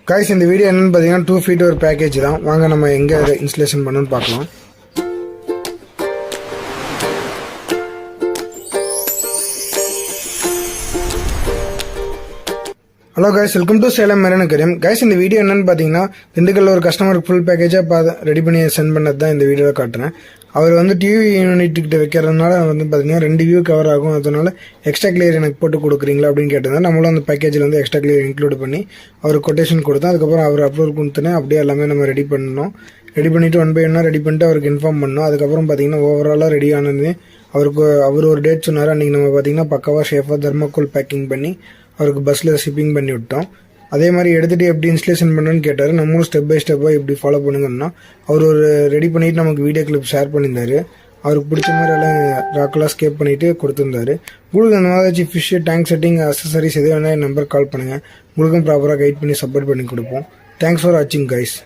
Guys இந்த video என்னன்னு பார்த்தீங்கன்னா 2 feet ஒரு பேக்கேஜ் தான். வாங்க நம்ம எங்கே இன்ஸ்டலேஷன் பண்ணணும்னு பார்க்கலாம். Hello guys, welcome to Salem marine aquarium. Guys இந்த வீடியோ என்னன்னு பார்த்தீங்கன்னா திண்டுக்கல்ல ஒரு கஸ்டமருக்கு ஃபுல் பேக்கேஜாக ரெடி பண்ணி சென்ட் பண்ணது தான் இந்த வீடியோவில் காட்டுறேன். அவர் வந்து டிவி யூனிட் கிட்ட வைக்கிறதுனால வந்து பார்த்தீங்கன்னா 2 வியூ கவர் ஆகும், அதனால எக்ஸ்ட்ரா கிளியர் எனக்கு போட்டு கொடுக்குறீங்களா அப்படின்னு கேட்டிருந்தேன். நம்மளும் அந்த பேக்கேஜில் வந்து எக்ஸ்ட்ரா கிளியர் இன்க்ளூட் பண்ணி அவருக்கு கொட்டேஷன் கொடுத்தோம். அதுக்கப்புறம் அவர் அப்ரூவல் கொடுத்தனே அப்படியே எல்லாமே நம்ம ரெடி பண்ணோம். ரெடி பண்ணிவிட்டு 1 by 1 ரெடி பண்ணிட்டு அவருக்கு இன்ஃபார்ம் பண்ணோம். அதுக்கப்புறம் பார்த்தீங்கன்னா ஓவராலாக ரெடி ஆனது அவர் ஒரு டேட் சொன்னார். அன்றைக்கி நம்ம பார்த்தீங்கன்னா பக்காவாக ஷேஃபாக தெர்மாக்கோல் பேக்கிங் பண்ணி அவருக்கு பஸ்ஸில் ஷிப்பிங் பண்ணி விட்டோம். அதே மாதிரி எடுத்துகிட்டு எப்படி இன்ஸ்டலேஷன் பண்ணுறேன்னு கேட்டார். நம்மளும் ஸ்டெப் பை ஸ்டெப்பாக எப்படி ஃபாலோ பண்ணுங்கன்னா அவர் ஒரு ரெடி பண்ணிவிட்டு நமக்கு வீடியோ கிளிப் ஷேர் பண்ணியிருந்தார். அவருக்கு பிடிச்ச மாதிரி எல்லாம் ராக்கெல்லாம் ஸ்கேப் பண்ணிவிட்டு கொடுத்துருந்தாரு. உங்களுக்கு அந்த மாதிரி ஃபிஷ் டேங்க் செட்டிங் அசசரிஸ் எது வேணால் என் நம்பர் கால் பண்ணுங்கள். உங்களுக்கும் ப்ராப்பராக கைட் பண்ணி சப்போர்ட் பண்ணி கொடுப்போம். தேங்க்ஸ் ஃபார் வாட்சிங் கைஸ்.